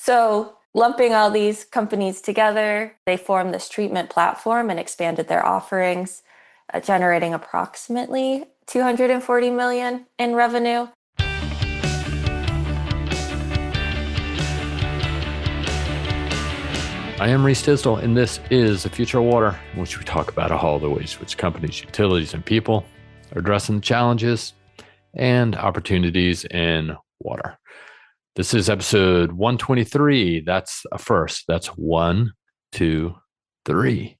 So, lumping all these companies together, they formed this treatment platform and expanded their offerings, generating approximately 240 million in revenue. I am Reese Tisdall, and this is The Future of Water, in which we talk about all the ways which companies, utilities, and people are addressing the challenges and opportunities in water. This is episode 123. That's a first. That's 1, 2, 3.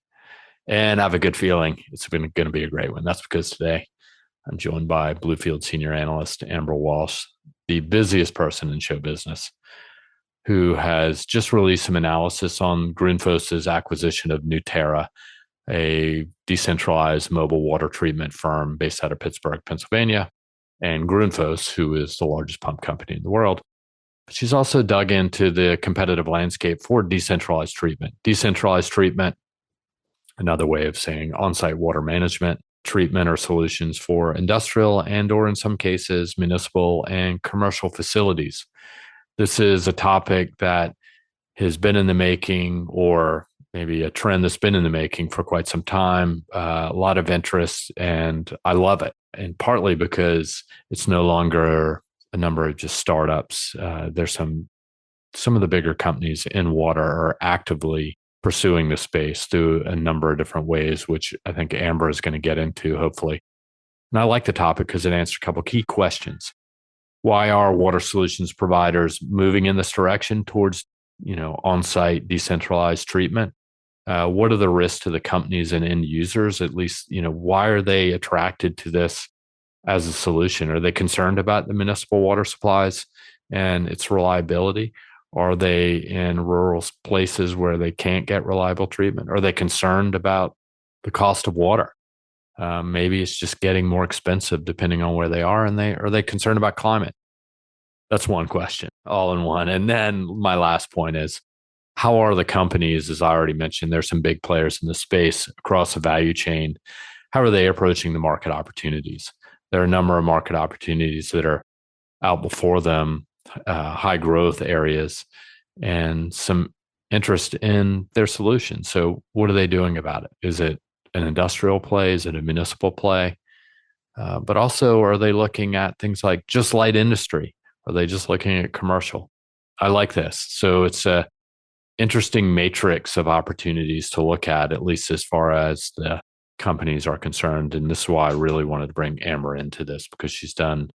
And I have a good feeling it's going to be a great one. That's because today I'm joined by Bluefield senior analyst Amber Walsh, the busiest person in show business, who has just released some analysis on Grundfos' acquisition of Newterra, a decentralized mobile water treatment firm based out of Pittsburgh, Pennsylvania, and Grundfos, who is the largest pump company in the world. She's also dug into the competitive landscape for decentralized treatment. Decentralized treatment, another way of saying on-site water management, treatment or solutions for industrial and, or in some cases, municipal and commercial facilities. This is a topic that has been in the making, or maybe a trend that's been in the making for quite some time. A lot of interest, and I love it. And partly because it's no longer a number of just startups. There's some of the bigger companies in water are actively pursuing the space through a number of different ways, which I think Amber is going to get into, hopefully. And I like the topic because it answers a couple key questions. Why are water solutions providers moving in this direction towards, on-site decentralized treatment? What are the risks to the companies and end users? At least, why are they attracted to this as a solution? Are they concerned about the municipal water supplies and its reliability? Are they in rural places where they can't get reliable treatment? Are they concerned about the cost of water? Maybe it's just getting more expensive depending on where they are. And are they concerned about climate? That's one question, all in one. And then my last point is, how are the companies? As I already mentioned, there's some big players in the space across the value chain. How are they approaching the market opportunities? There are a number of market opportunities that are out before them, high growth areas, and some interest in their solution. So what are they doing about it? Is it an industrial play? Is it a municipal play? But also, are they looking at things like just light industry? Are they just looking at commercial? I like this. So it's a interesting matrix of opportunities to look at least as far as the companies are concerned. And this is why I really wanted to bring Amber into this, because she's done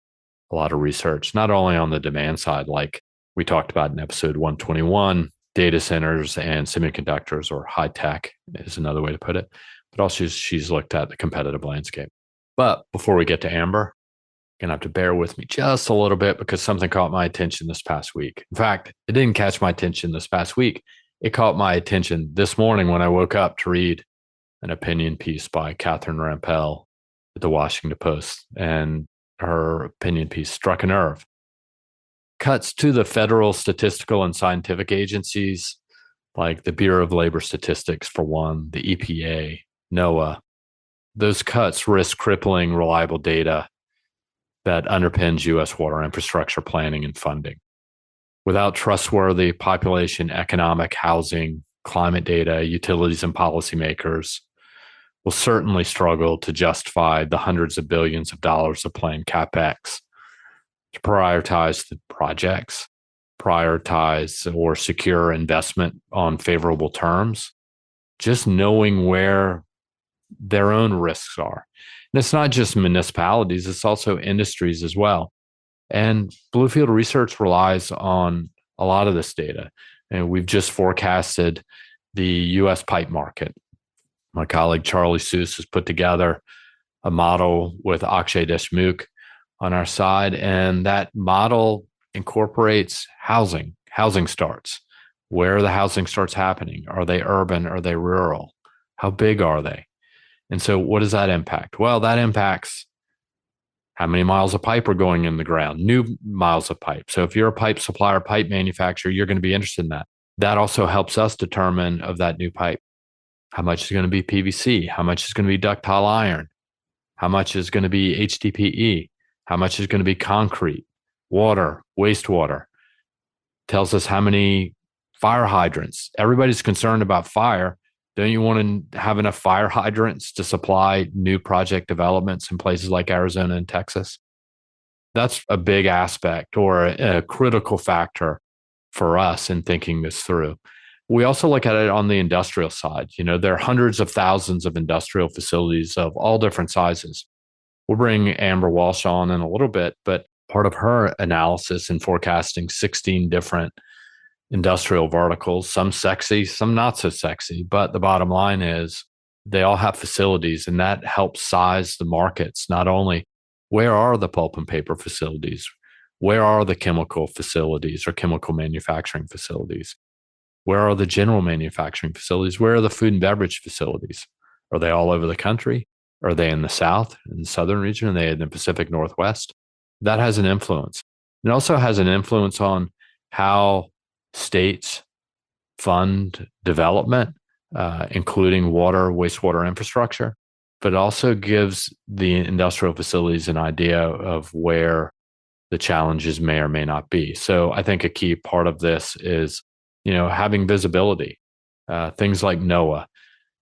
a lot of research, not only on the demand side, like we talked about in episode 121, data centers and semiconductors, or high tech is another way to put it, but also she's looked at the competitive landscape. But before we get to Amber, you're going to have to bear with me just a little bit because something caught my attention this past week. In fact, it didn't catch my attention this past week. It caught my attention this morning when I woke up to read an opinion piece by Catherine Rampell at the Washington Post. And her opinion piece struck a nerve. Cuts to the federal statistical and scientific agencies, like the Bureau of Labor Statistics, for one, the EPA, NOAA. Those cuts risk crippling reliable data that underpins U.S. water infrastructure planning and funding. Without trustworthy population, economic, housing, climate data, utilities and policymakers will certainly struggle to justify the hundreds of billions of dollars of planned CapEx to prioritize the projects, prioritize or secure investment on favorable terms, just knowing where their own risks are. And it's not just municipalities, it's also industries as well. And Bluefield Research relies on a lot of this data. And we've just forecasted the U.S. pipe market. My colleague Charlie Seuss has put together a model with Akshay Deshmukh on our side, and that model incorporates housing starts. Where are the housing starts happening? Are they urban? Are they rural? How big are they? And so what does that impact? Well, that impacts how many miles of pipe are going in the ground, new miles of pipe. So if you're a pipe supplier, pipe manufacturer, you're going to be interested in that. That also helps us determine of that new pipe, how much is going to be PVC, how much is going to be ductile iron, how much is going to be HDPE, how much is going to be concrete, water, wastewater. Tells us how many Fire hydrants. Everybody's concerned about fire. Don't you want to have enough fire hydrants to supply new project developments in places like Arizona and Texas? That's a big aspect or a critical factor for us in thinking this through. We also look at it on the industrial side. There are hundreds of thousands of industrial facilities of all different sizes. We'll bring Amber Walsh on in a little bit, but part of her analysis and forecasting 16 different industrial verticals, some sexy, some not so sexy. But the bottom line is they all have facilities, and that helps size the markets. Not only where are the pulp and paper facilities, where are the chemical facilities or chemical manufacturing facilities? Where are the general manufacturing facilities? Where are the food and beverage facilities? Are they all over the country? Are they in the South, in the Southern region? Are they in the Pacific Northwest? That has an influence. It also has an influence on how states fund development, including water, wastewater infrastructure, but it also gives the industrial facilities an idea of where the challenges may or may not be. So I think a key part of this is, having visibility. Things like NOAA,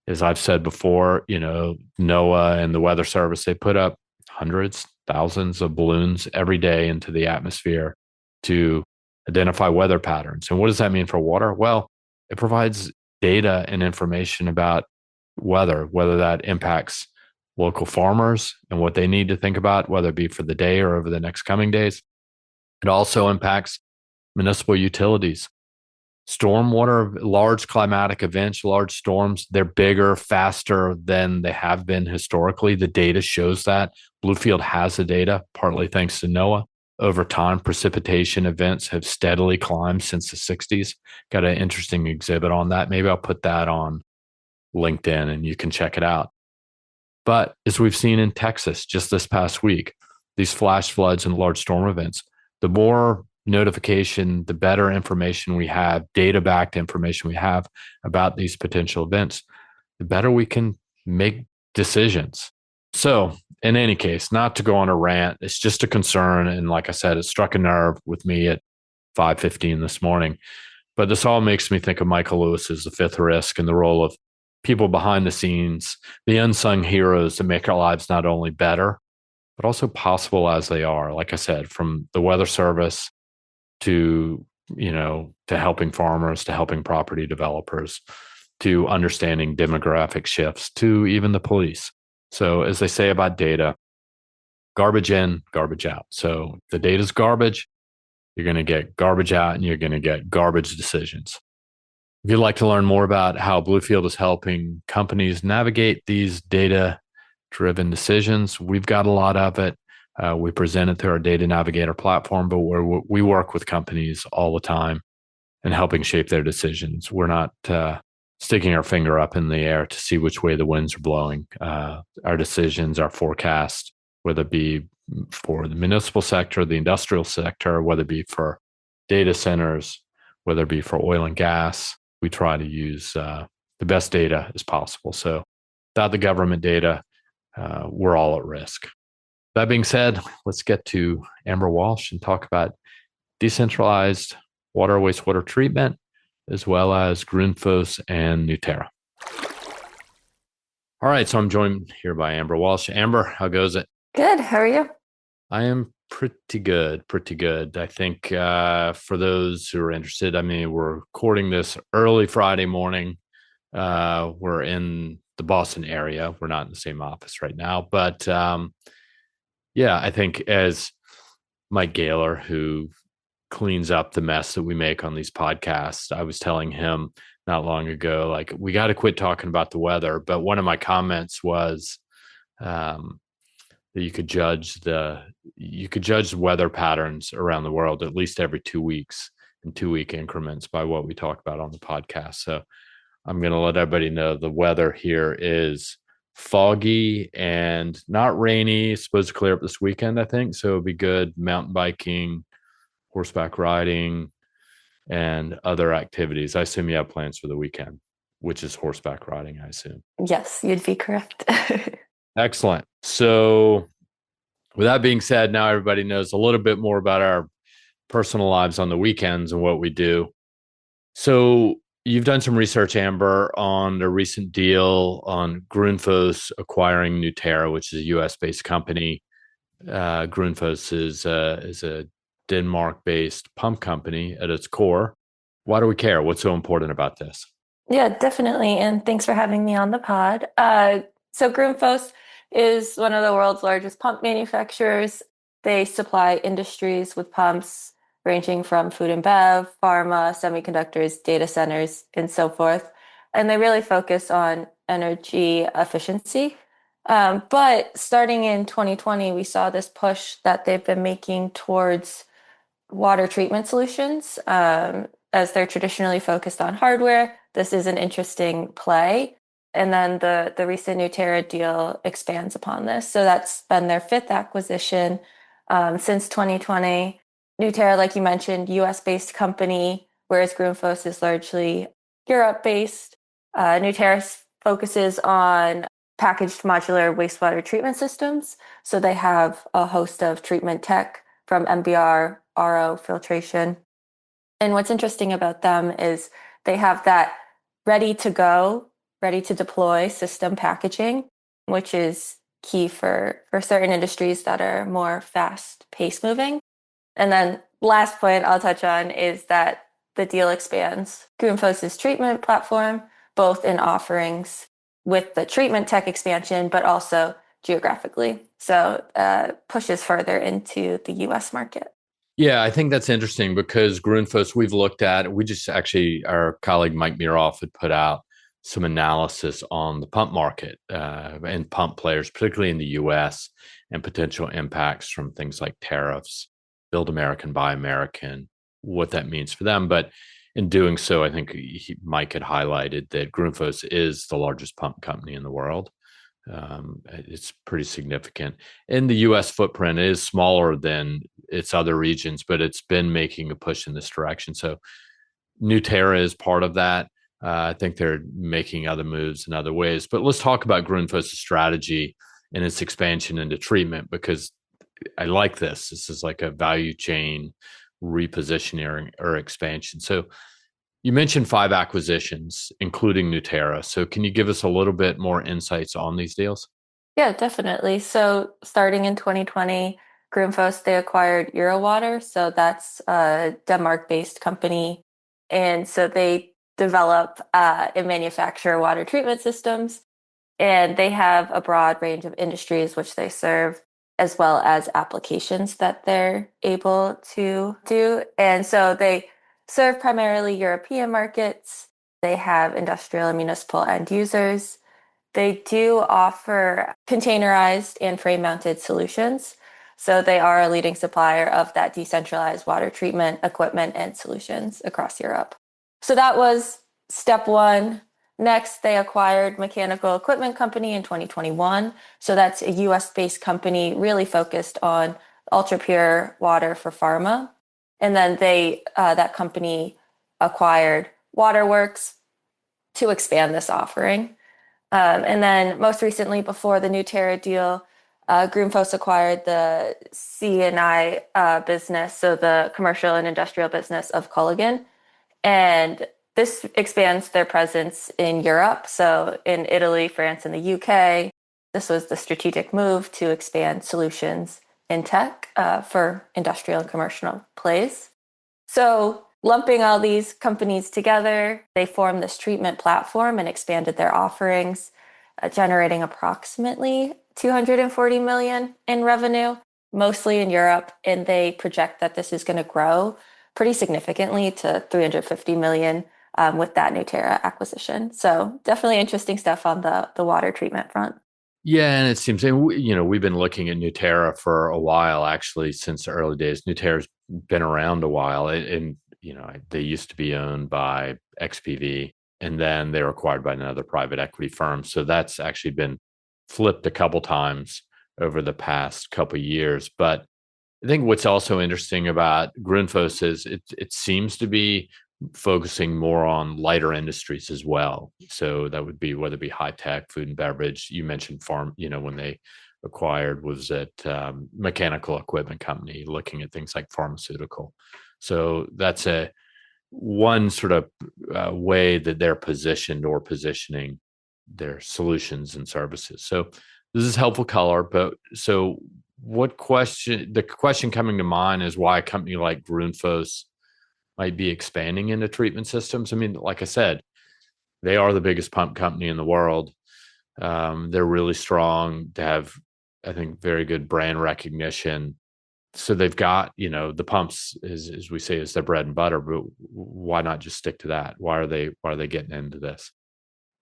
as I've said before, NOAA and the Weather Service, they put up hundreds, thousands of balloons every day into the atmosphere to identify weather patterns. And what does that mean for water? Well, it provides data and information about weather, whether that impacts local farmers and what they need to think about, whether it be for the day or over the next coming days. It also impacts municipal utilities. Stormwater, large climatic events, large storms, they're bigger, faster than they have been historically. The data shows that. Bluefield has the data, partly thanks to NOAA. Over time, precipitation events have steadily climbed since the 60s. Got an interesting exhibit on that. Maybe I'll put that on LinkedIn and you can check it out. But as we've seen in Texas just this past week, these flash floods and large storm events, the more notification, the better information we have, data-backed information we have about these potential events, the better we can make decisions. So in any case, not to go on a rant, it's just a concern. And like I said, it struck a nerve with me at 5:15 this morning. But this all makes me think of Michael Lewis's The Fifth Risk and the role of people behind the scenes, the unsung heroes that make our lives not only better, but also possible as they are. Like I said, from the Weather Service to helping farmers, to helping property developers, to understanding demographic shifts, to even the police. So as they say about data, garbage in, garbage out. So if the data's garbage, you're going to get garbage out and you're going to get garbage decisions. If you'd like to learn more about how Bluefield is helping companies navigate these data-driven decisions, we've got a lot of it. We present it through our Data Navigator platform, but we work with companies all the time and helping shape their decisions. We're not sticking our finger up in the air to see which way the winds are blowing. Our decisions, our forecast, whether it be for the municipal sector, the industrial sector, whether it be for data centers, whether it be for oil and gas, we try to use the best data as possible. So without the government data, we're all at risk. That being said, let's get to Amber Walsh and talk about decentralized water wastewater treatment, as well as Grundfos and Newterra. All right, so I'm joined here by Amber Walsh. Amber, how goes it? Good. How are you? I am pretty good. I think for those who are interested, we're recording this early Friday morning. We're in the Boston area. We're not in the same office right now, but I think as Mike Gaylor, who cleans up the mess that we make on these podcasts, I was telling him not long ago, like, we got to quit talking about the weather. But one of my comments was that you could judge weather patterns around the world at least every 2 weeks in 2-week increments by what we talk about on the podcast. So I'm going to let everybody know the weather here is foggy and not rainy. It's supposed to clear up this weekend, I think. So it'll be good mountain biking, horseback riding, and other activities. I assume you have plans for the weekend, which is horseback riding, I assume. Yes, you'd be correct. Excellent. So with that being said, now everybody knows a little bit more about our personal lives on the weekends and what we do. So you've done some research, Amber, on a recent deal on Grundfos acquiring Newterra, which is a U.S. based company. Grundfos is a Denmark based pump company at its core. Why do we care? What's so important about this? Yeah, definitely. And thanks for having me on the pod. So Grundfos is one of the world's largest pump manufacturers. They supply industries with pumps ranging from food and bev, pharma, semiconductors, data centers, and so forth. And they really focus on energy efficiency. But starting in 2020, we saw this push that they've been making towards water treatment solutions. As they're traditionally focused on hardware, this is an interesting play. And then the recent Newterra deal expands upon this. So that's been their fifth acquisition since 2020. Newterra, like you mentioned, US based company, whereas Grundfos is largely Europe based. Newterra focuses on packaged modular wastewater treatment systems. So they have a host of treatment tech from MBR, RO, filtration. And what's interesting about them is they have that ready to go, ready to deploy system packaging, which is key for certain industries that are more fast pace moving. And then last point I'll touch on is that the deal expands Grundfos's treatment platform, both in offerings with the treatment tech expansion, but also geographically. So pushes further into the US market. Yeah, I think that's interesting because Grundfos, we've looked at, we just actually, our colleague Mike Muroff had put out some analysis on the pump market and pump players, particularly in the US, and potential impacts from things like tariffs, build American, buy American, what that means for them. But in doing so, I think Mike had highlighted that Grundfos is the largest pump company in the world. It's pretty significant. And the U.S. footprint is smaller than its other regions, but it's been making a push in this direction. So Newterra is part of that. I think they're making other moves in other ways. But let's talk about Grundfos' strategy and its expansion into treatment, because I like this. This is like a value chain repositioning or expansion. So you mentioned five acquisitions, including Newterra. So can you give us a little bit more insights on these deals? Yeah, definitely. So starting in 2020, Grundfos, they acquired Eurowater. So that's a Denmark-based company. And so they develop and manufacture water treatment systems. And they have a broad range of industries which they serve, as well as applications that they're able to do. And so they serve primarily European markets. They have industrial and municipal end users. They do offer containerized and frame mounted solutions. So they are a leading supplier of that decentralized water treatment equipment and solutions across Europe. So that was step one. Next, they acquired Mechanical Equipment Company in 2021. So that's a US based company really focused on ultra pure water for pharma. And then that company acquired Waterworks to expand this offering. And then most recently, before the Newterra deal, Grundfos acquired the C&I business, so the commercial and industrial business of Culligan. And this expands their presence in Europe. So in Italy, France, and the UK, this was the strategic move to expand solutions in tech for industrial and commercial plays. So lumping all these companies together, they formed this treatment platform and expanded their offerings, generating approximately 240 million in revenue, mostly in Europe. And they project that this is going to grow pretty significantly to 350 million with that Newterra acquisition. So definitely interesting stuff on the water treatment front. Yeah, and it seems, and we've been looking at Newterra for a while, actually, since the early days. Newterra's been around a while, and they used to be owned by XPV, and then they were acquired by another private equity firm. So that's actually been flipped a couple times over the past couple years. But I think what's also interesting about Grundfos is it seems to be focusing more on lighter industries as well. So that would be whether it be high tech, food and beverage. You mentioned farm. When they acquired was at mechanical equipment company, looking at things like pharmaceutical. So that's one sort of way that they're positioned or positioning their solutions and services. So this is helpful color, but so the question coming to mind is why a company like Grundfos might be expanding into treatment systems. I mean, like I said, they are the biggest pump company in the world. They're really strong. They have, I think, very good brand recognition. So they've got, the pumps, as we say, is their bread and butter. But why not just stick to that? Why are they getting into this?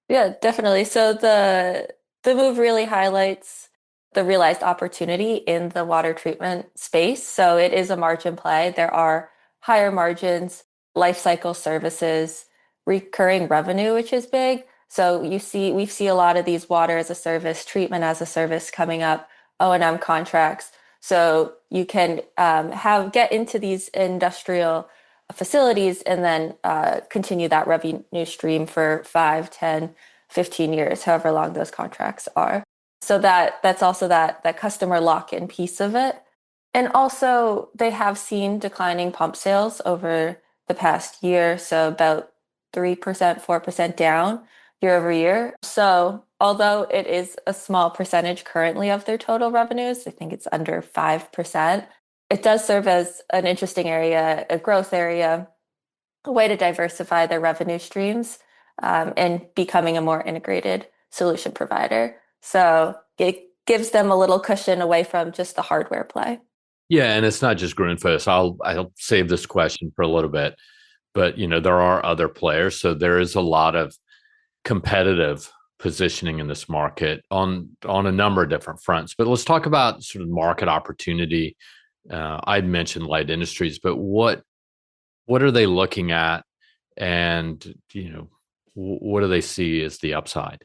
Yeah, definitely. So the move really highlights the realized opportunity in the water treatment space. So it is a margin play. There are higher margins, life cycle services, recurring revenue, which is big. So we see a lot of these water as a service, treatment as a service coming up, O&M contracts. So you can have get into these industrial facilities and then continue that revenue stream for 5, 10, 15 years, however long those contracts are. So that's also that customer lock-in piece of it. And also they have seen declining pump sales over the past year, so about 3%, 4% down year over year. So although it is a small percentage currently of their total revenues, I think it's under 5%, it does serve as an interesting area, a growth area, a way to diversify their revenue streams, and becoming a more integrated solution provider. So it gives them a little cushion away from just the hardware play. Yeah, and it's not just Grundfos. I'll save this question for a little bit, but there are other players, so there is a lot of competitive positioning in this market on a number of different fronts. But let's talk about sort of market opportunity. I'd mentioned light industries, but what are they looking at, and what do they see as the upside?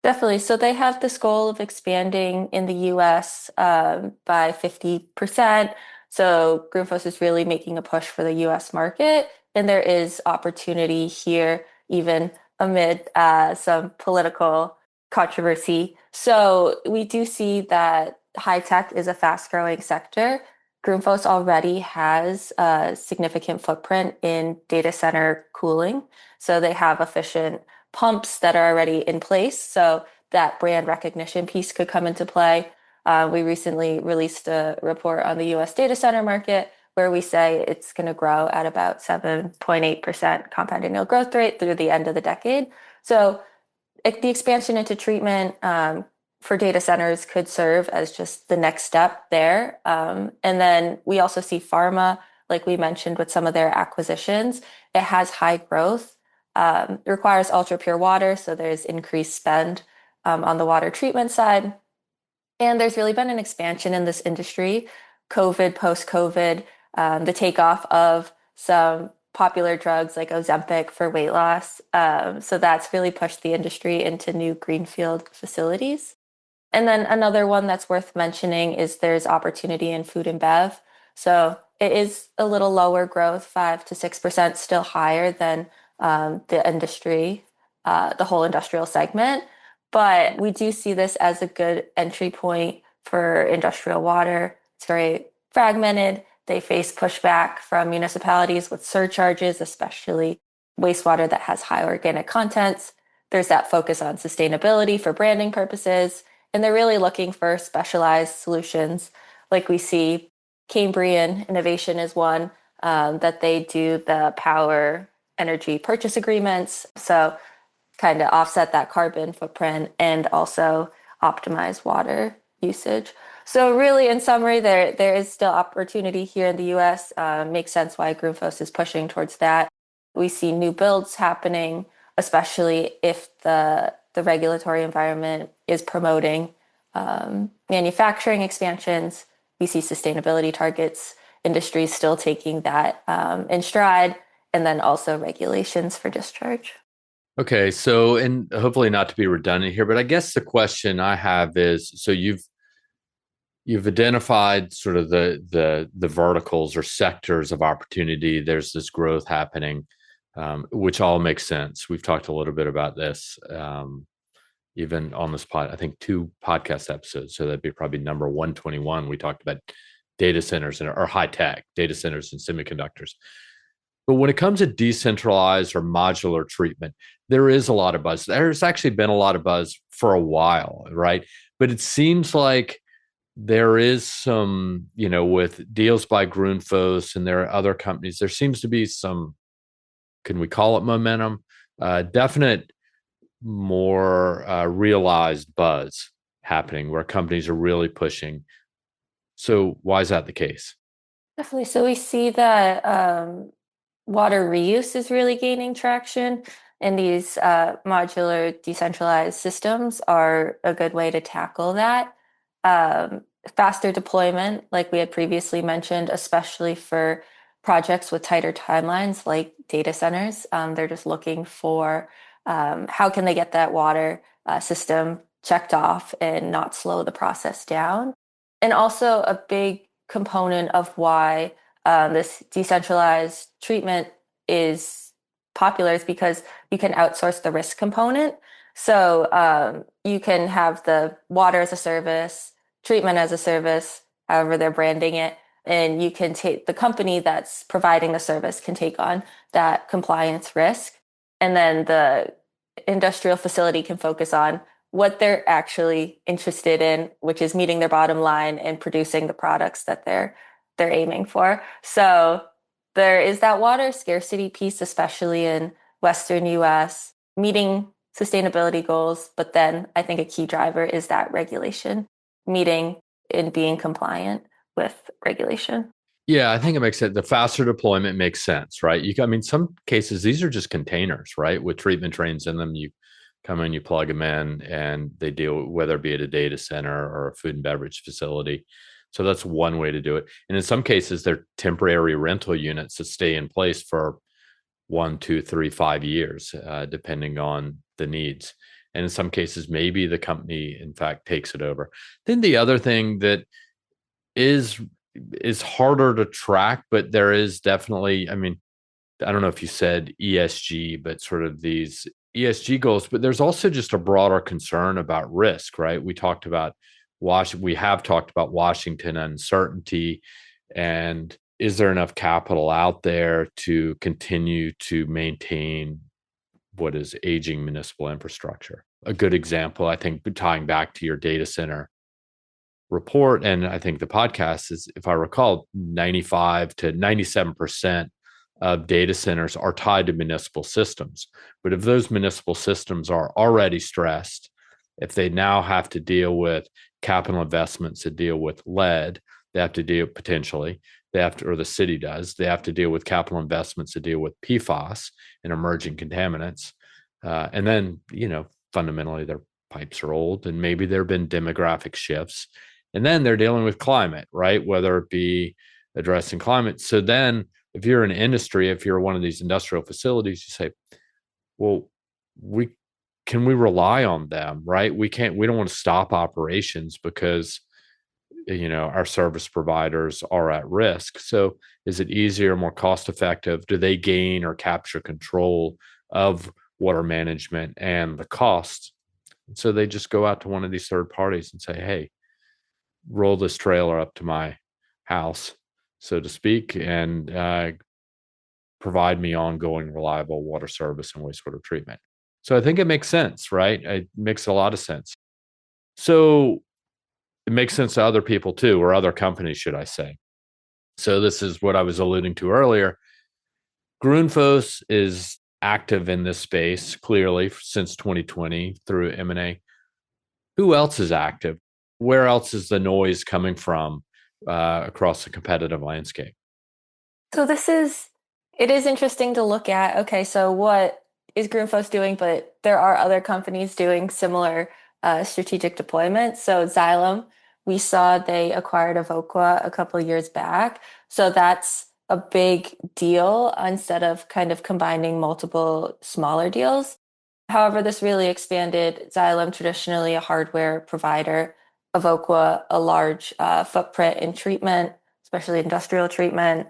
Definitely. So they have this goal of expanding in the US by 50%. So Grundfos is really making a push for the US market. And there is opportunity here, even amid some political controversy. So we do see that high tech is a fast growing sector. Grundfos already has a significant footprint in data center cooling. So they have efficient pumps that are already in place. So that brand recognition piece could come into play. We recently released a report on the US data center market where we say it's going to grow at about 7.8% compound annual growth rate through the end of the decade. So the expansion into treatment for data centers could serve as just the next step there. And then we also see pharma, like we mentioned with some of their acquisitions, it has high growth, requires ultra pure water, so there's increased spend on the water treatment side. And there's really been an expansion in this industry, COVID, post-COVID, the takeoff of some popular drugs like Ozempic for weight loss. So that's really pushed the industry into new greenfield facilities. And then another one that's worth mentioning is there's opportunity in food and bev. So it is a little lower growth, 5 to 6%, still higher than the industry, the whole industrial segment. But we do see this as a good entry point for industrial water. It's very fragmented. They face pushback from municipalities with surcharges, especially wastewater that has high organic contents. There's that focus on sustainability for branding purposes, and they're really looking for specialized solutions. Like we see, Cambrian Innovation is one that they do the power energy purchase agreements. So kind of offset that carbon footprint and also optimize water usage. So really, in summary, there is still opportunity here in the U.S. Makes sense why Grundfos is pushing towards that. We see new builds happening, especially if the regulatory environment is promoting manufacturing expansions. We see sustainability targets, industries still taking that in stride, and then also regulations for discharge. Okay, so and hopefully not to be redundant here, but I guess the question I have is, so you've identified sort of the verticals or sectors of opportunity. There's this growth happening, which all makes sense. We've talked a little bit about this, even on this pod. I think 2 podcast episodes, so that'd be probably number 121. We talked about data centers or high tech data centers and semiconductors. But when it comes to decentralized or modular treatment, there is a lot of buzz. There's actually been a lot of buzz for a while, right? But it seems like there is some, with deals by Grundfos and there are other companies, there seems to be some, can we call it momentum? Definite more realized buzz happening where companies are really pushing. So why is that the case? Definitely. So we see that water reuse is really gaining traction, and these modular decentralized systems are a good way to tackle that. Um, Faster deployment, like we had previously mentioned, especially for projects with tighter timelines like data centers. They're just looking for how can they get that water system checked off and not slow the process down. And also a big component of why this decentralized treatment is popular is because you can outsource the risk component. So you can have the water as a service, treatment as a service, however they're branding it, and you can take the company that's providing the service can take on that compliance risk, and then the industrial facility can focus on what they're actually interested in, which is meeting their bottom line and producing the products that they're aiming for. So there is that water scarcity piece, especially in Western US, meeting sustainability goals. But then I think a key driver is that regulation, meeting and being compliant with regulation. Yeah, I think it makes sense. The faster deployment makes sense, right? I mean, some cases, these are just containers, right? With treatment trains in them, you come in, you plug them in, and they deal, whether it be at a data center or a food and beverage facility. So that's one way to do it. And in some cases, they're temporary rental units that stay in place for 1, 2, 3, 5 years, depending on the needs. And in some cases, maybe the company, in fact, takes it over. Then the other thing that is is harder to track, but there is definitely, I mean, I don't know if you said ESG, but sort of these ESG goals, but there's also just a broader concern about risk, right? We have talked about Washington uncertainty, and is there enough capital out there to continue to maintain what is aging municipal infrastructure? A good example, I think, tying back to your data center report, and I think the podcast is, if I recall, 95 to 97% of data centers are tied to municipal systems. But if those municipal systems are already stressed, if they now have to deal with capital investments that deal with lead, they have to deal potentially, or the city does, they have to deal with capital investments that deal with PFAS and emerging contaminants. And then, fundamentally, their pipes are old and maybe there have been demographic shifts. And then they're dealing with climate, right? Whether it be addressing climate. So then if you're an industry, if you're one of these industrial facilities, you say, well, we we rely on them, right? We don't want to stop operations because our service providers are at risk. So is it easier, more cost effective? Do they gain or capture control of water management and the costs? So they just go out to one of these third parties and say, hey, roll this trailer up to my house, so to speak, and provide me ongoing, reliable water service and wastewater treatment. So I think it makes sense, right? It makes a lot of sense. So it makes sense to other people too, or other companies, should I say. So this is what I was alluding to earlier. Grundfos is active in this space clearly since 2020 through M&A. Who else is active? Where else is the noise coming from across the competitive landscape? So it is interesting to look at. Okay, so what is Grundfos doing? But there are other companies doing similar strategic deployment. So Xylem, we saw they acquired Evoqua a couple of years back. So that's a big deal instead of kind of combining multiple smaller deals. However, this really expanded Xylem, traditionally a hardware provider, Evoqua, a large footprint in treatment, especially industrial treatment,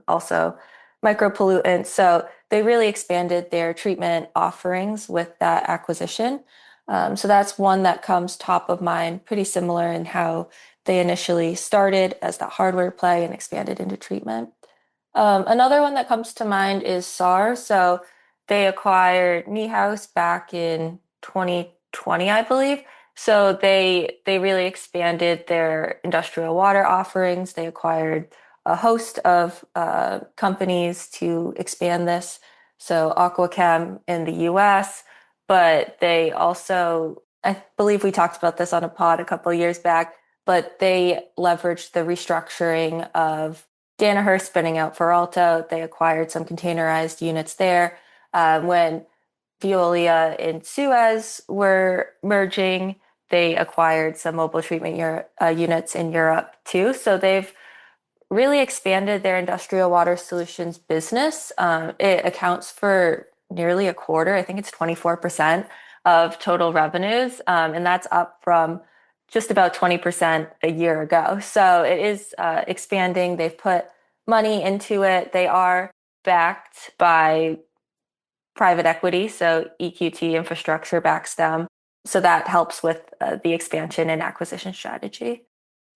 also micropollutants. So they really expanded their treatment offerings with that acquisition. So that's one that comes top of mind, pretty similar in how they initially started as the hardware play and expanded into treatment. Another one that comes to mind is SAR. So they acquired Niehaus back in 2020, I believe. So they really expanded their industrial water offerings. They acquired a host of companies to expand this. So Aquachem in the US, but they also, I believe we talked about this on a pod a couple of years back, but they leveraged the restructuring of Danaher spinning out Veralto. They acquired some containerized units there. When Veolia and Suez were merging, they acquired some mobile treatment units in Europe too. So they've really expanded their industrial water solutions business. It accounts for nearly a quarter, I think it's 24% of total revenues, and that's up from just about 20% a year ago. So it is expanding. They've put money into it. They are backed by private equity, so EQT Infrastructure backs them. So that helps with the expansion and acquisition strategy.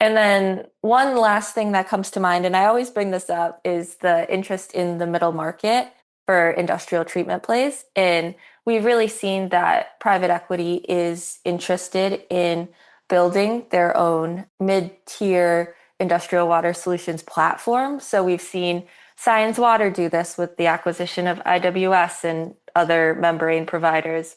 And then one last thing that comes to mind, and I always bring this up, is the interest in the middle market for industrial treatment plays. And we've really seen that private equity is interested in building their own mid-tier industrial water solutions platform. So we've seen Science Water do this with the acquisition of IWS and other membrane providers.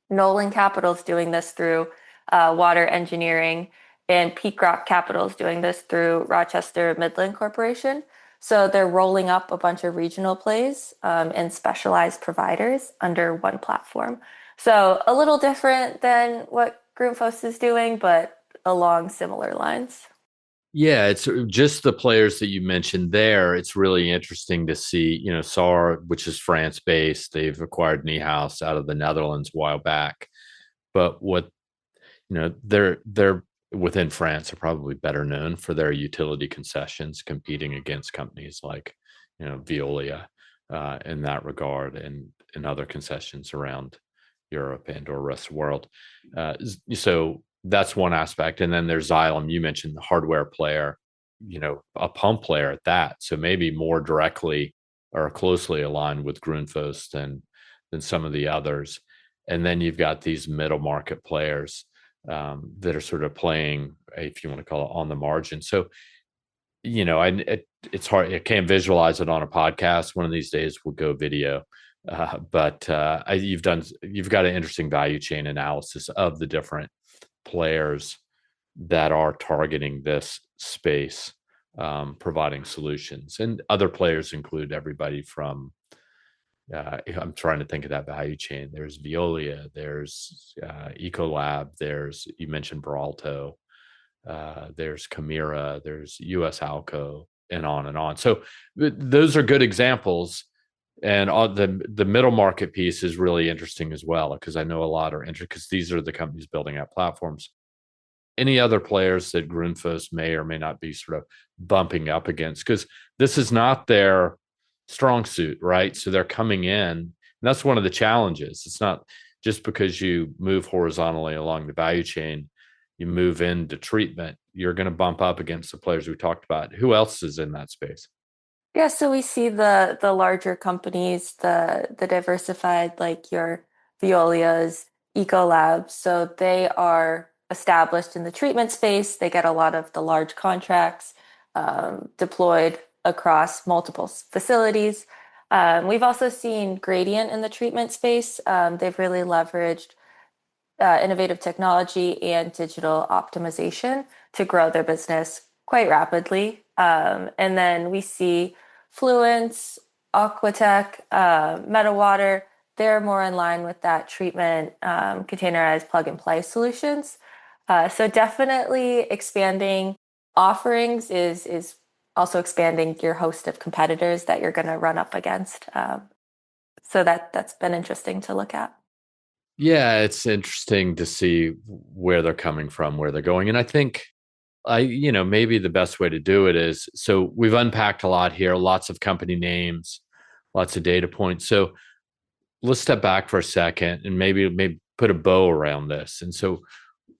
Nolan Capital's doing this through water engineering, and Peak Rock Capital's doing this through Rochester Midland Corporation. So they're rolling up a bunch of regional plays and specialized providers under one platform. So a little different than what Grundfos is doing, but along similar lines. Yeah, it's just the players that you mentioned there. It's really interesting to see, SAR, which is France based, they've acquired Niehaus out of the Netherlands a while back. But what, they're within France are probably better known for their utility concessions, competing against companies like, Veolia in that regard, and other concessions around Europe and or rest of the world. So that's one aspect. And then there's Xylem. You mentioned the hardware player, a pump player at that. So maybe more directly or closely aligned with Grundfos than some of the others. And then you've got these middle market players that are sort of playing, if you want to call it, on the margin. So, it's hard. I can't visualize it on a podcast. One of these days we'll go video. But you've got an interesting value chain analysis of the different players that are targeting this space, providing solutions. And other players include everybody from, I'm trying to think of that value chain. There's Veolia, there's Ecolab, you mentioned Veralto, there's Chimera, there's US Alco, and on and on. So those are good examples. And the middle market piece is really interesting as well, because I know a lot are interested, because these are the companies building out platforms. Any other players that Grundfos may or may not be sort of bumping up against, because this is not their strong suit, right? So they're coming in, and that's one of the challenges. It's not just because you move horizontally along the value chain, you move into treatment, you're going to bump up against the players we talked about. Who else is in that space? Yeah, so we see the larger companies, the diversified, like your Veolias, Ecolabs. So they are established in the treatment space. They get a lot of the large contracts deployed across multiple facilities. We've also seen Gradient in the treatment space. They've really leveraged innovative technology and digital optimization to grow their business quite rapidly. And then we see Fluence, Aquatech, Metawater, they're more in line with that treatment, containerized plug and play solutions. So definitely expanding offerings is also expanding your host of competitors that you're going to run up against. So that's been interesting to look at. Yeah, it's interesting to see where they're coming from, where they're going. And I think maybe the best way to do it is, so we've unpacked a lot here, lots of company names, lots of data points. So let's step back for a second and maybe put a bow around this. And so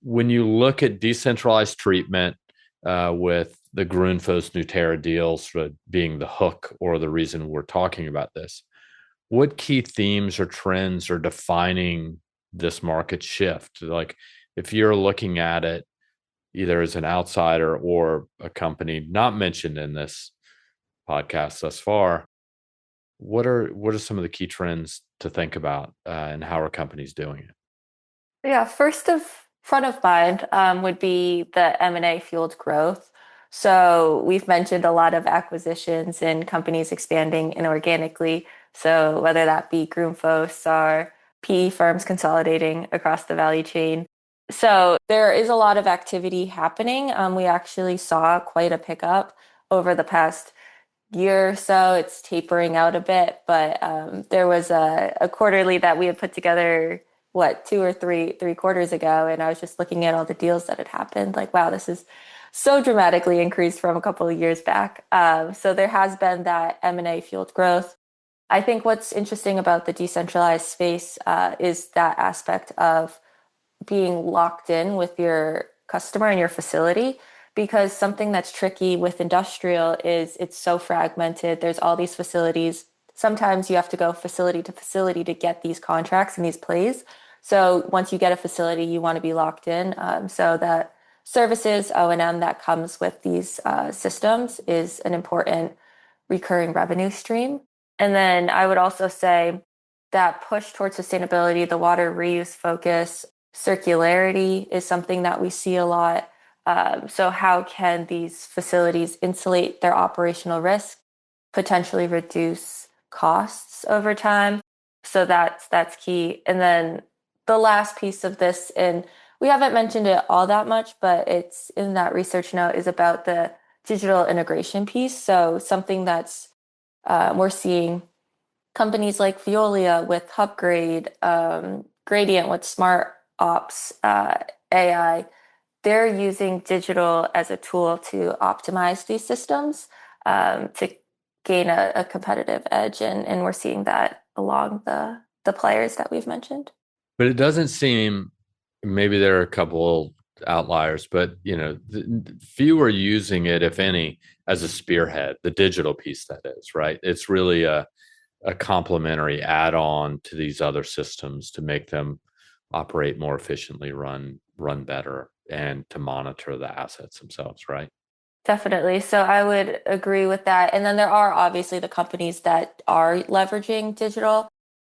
when you look at decentralized treatment, with the Grundfos Newterra deal sort of being the hook or the reason we're talking about this. What key themes or trends are defining this market shift? Like, if you're looking at it either as an outsider or a company not mentioned in this podcast thus far, what are some of the key trends to think about, and how are companies doing it? Yeah, first of front of mind would be the M&A fueled growth. So we've mentioned a lot of acquisitions and companies expanding inorganically. So whether that be Grundfos or PE firms consolidating across the value chain. So there is a lot of activity happening. We actually saw quite a pickup over the past year or so. It's tapering out a bit, but there was a quarterly that we had put together, what, two or three quarters ago, and I was just looking at all the deals that had happened. Like, wow, this is so dramatically increased from a couple of years back. So there has been that M&A fueled growth. I think what's interesting about the decentralized space is that aspect of being locked in with your customer and your facility, because something that's tricky with industrial is it's so fragmented. There's all these facilities. Sometimes you have to go facility to facility to get these contracts and these plays. So once you get a facility, you want to be locked in. So that services O&M that comes with these systems is an important recurring revenue stream. And then I would also say that push towards sustainability, the water reuse focus, circularity is something that we see a lot. So how can these facilities insulate their operational risk, potentially reduce costs over time? So that's key. And then the last piece of this, and we haven't mentioned it all that much, but it's in that research note, is about the digital integration piece. So something that's we're seeing companies like Veolia with Hubgrade, Gradient with Smart Ops, AI, they're using digital as a tool to optimize these systems to gain a competitive edge. And we're seeing that along the players that we've mentioned. But it doesn't seem, maybe there are a couple outliers, but few are using it, if any, as a spearhead, the digital piece that is, right? It's really a complementary add-on to these other systems to make them operate more efficiently, run better, and to monitor the assets themselves, right? Definitely. So I would agree with that. And then there are obviously the companies that are leveraging digital.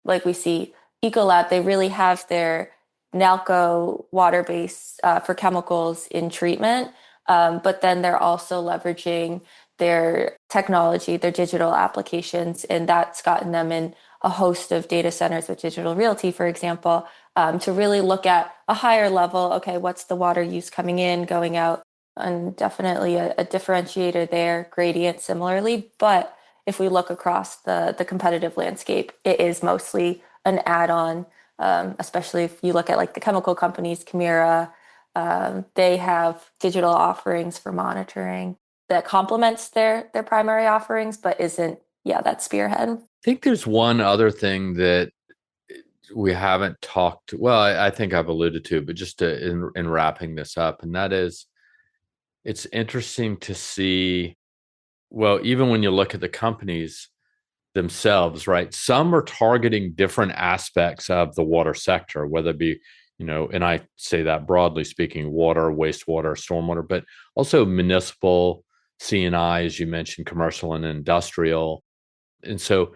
Like we see Ecolab, they really have their Nalco water base for chemicals in treatment. But then they're also leveraging their technology, their digital applications, and that's gotten them in a host of data centers with Digital Realty, for example, to really look at a higher level. Okay, what's the water use coming in, going out? And definitely a differentiator there, Gradient similarly. But if we look across the competitive landscape, it is mostly an add-on, especially if you look at like the chemical companies, Chimera, they have digital offerings for monitoring that complements their primary offerings, but isn't, yeah, that spearhead. I think there's one other thing that we haven't talked, well, I think I've alluded to, but just in wrapping this up, and that is, it's interesting to see, well, even when you look at the companies themselves, right? Some are targeting different aspects of the water sector, whether it be, and I say that broadly speaking, water, wastewater, stormwater, but also municipal, C&I, as you mentioned, commercial and industrial. And so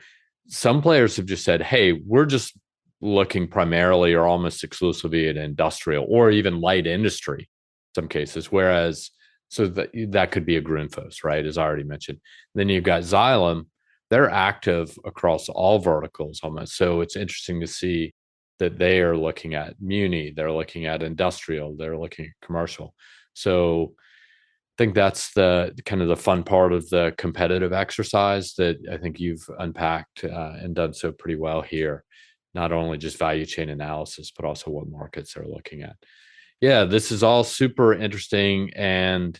some players have just said, hey, we're just looking primarily or almost exclusively at industrial or even light industry in some cases. Whereas, so that could be a Grundfos, right? As I already mentioned. Then you've got Xylem, they're active across all verticals almost. So it's interesting to see that they are looking at muni, they're looking at industrial, they're looking at commercial. So I think that's the kind of the fun part of the competitive exercise that I think you've unpacked and done so pretty well here. Not only just value chain analysis, but also what markets they're looking at. Yeah, this is all super interesting and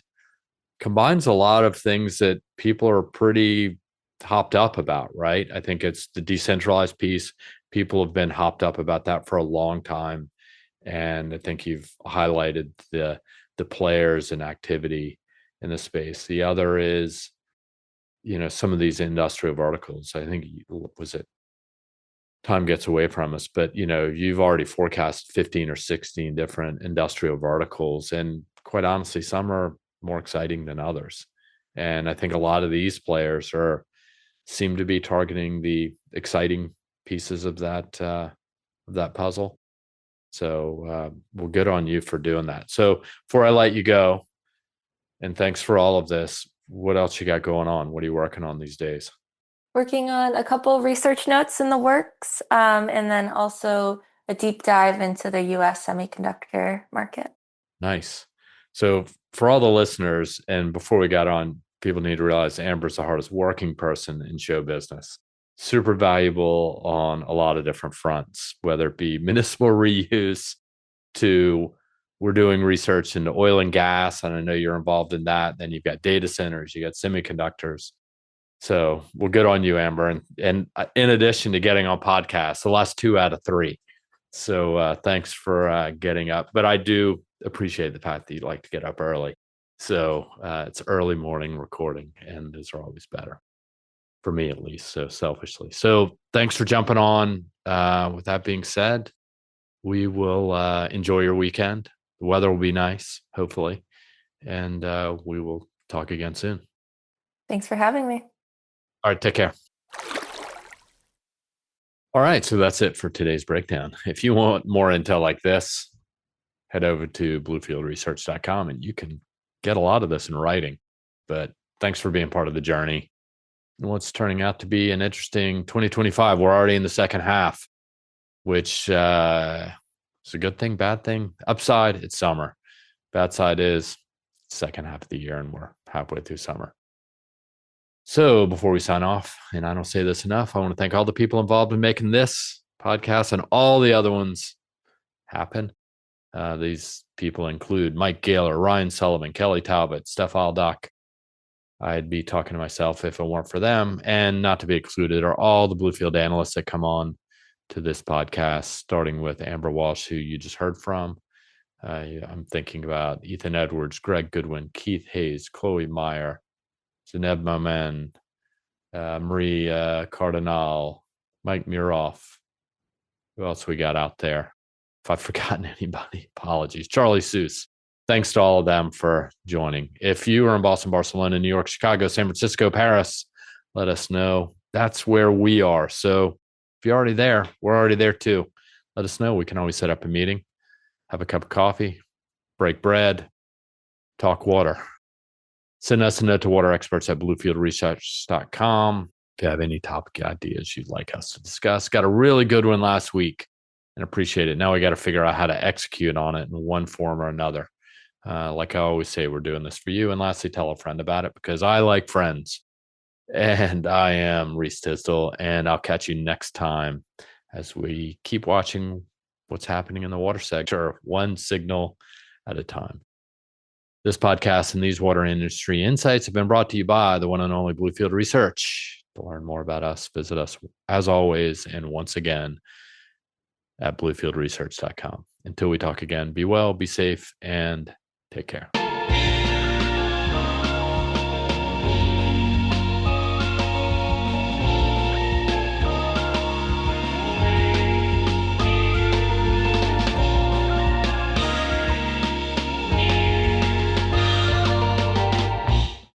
combines a lot of things that people are pretty hopped up about, right? I think it's the decentralized piece. People have been hopped up about that for a long time. And I think you've highlighted the players and activity in the space. The other is, some of these industrial verticals. I think, was it, time gets away from us, but you've already forecast 15 or 16 different industrial verticals, and quite honestly, some are more exciting than others. And I think a lot of these players seem to be targeting the exciting pieces of that puzzle. So, well, good on you for doing that. So before I let you go, and thanks for all of this, what else you got going on? What are you working on these days? Working on a couple research notes in the works, and then also a deep dive into the US semiconductor market. Nice. So for all the listeners, and before we got on, people need to realize Amber's the hardest working person in show business. Super valuable on a lot of different fronts, whether it be municipal reuse to we're doing research into oil and gas, and I know you're involved in that. Then you've got data centers, you got semiconductors. So, well, good on you, Amber. And in addition to getting on podcasts, the last 2 out of 3. So thanks for getting up. But I do appreciate the fact that you like to get up early. So it's early morning recording, and those are always better for me, at least. So selfishly. So thanks for jumping on. With that being said, we will enjoy your weekend. The weather will be nice, hopefully. And we will talk again soon. Thanks for having me. All right, take care. All right, so that's it for today's breakdown. If you want more intel like this, head over to bluefieldresearch.com and you can get a lot of this in writing. But thanks for being part of the journey. And what's turning out to be an interesting 2025. We're already in the second half, which is a good thing, bad thing. Upside, it's summer. Bad side is second half of the year and we're halfway through summer. So before we sign off, and I don't say this enough, I want to thank all the people involved in making this podcast and all the other ones happen. These people include Mike Gaylor, Ryan Sullivan, Kelly Talbot, Steph Aldock. I'd be talking to myself if it weren't for them. And not to be excluded are all the Bluefield analysts that come on to this podcast, starting with Amber Walsh, who you just heard from. I'm thinking about Ethan Edwards, Greg Goodwin, Keith Hayes, Chloe Meyer, Zeneb Mamen, Marie Cardinal, Mike Muroff. Who else we got out there? If I've forgotten anybody, apologies. Charlie Seuss. Thanks to all of them for joining. If you are in Boston, Barcelona, New York, Chicago, San Francisco, Paris, let us know. That's where we are. So if you're already there, we're already there too. Let us know. We can always set up a meeting, have a cup of coffee, break bread, talk water. Send us a note to waterexperts at bluefieldresearch.com if you have any topic ideas you'd like us to discuss. Got a really good one last week and appreciate it. Now we got to figure out how to execute on it in one form or another. Like I always say, we're doing this for you. And lastly, tell a friend about it because I like friends. And I am Reese Tisdall, and I'll catch you next time as we keep watching what's happening in the water sector, one signal at a time. This podcast and these water industry insights have been brought to you by the one and only Bluefield Research. To learn more about us, visit us as always and once again at bluefieldresearch.com. Until we talk again, be well, be safe, and take care.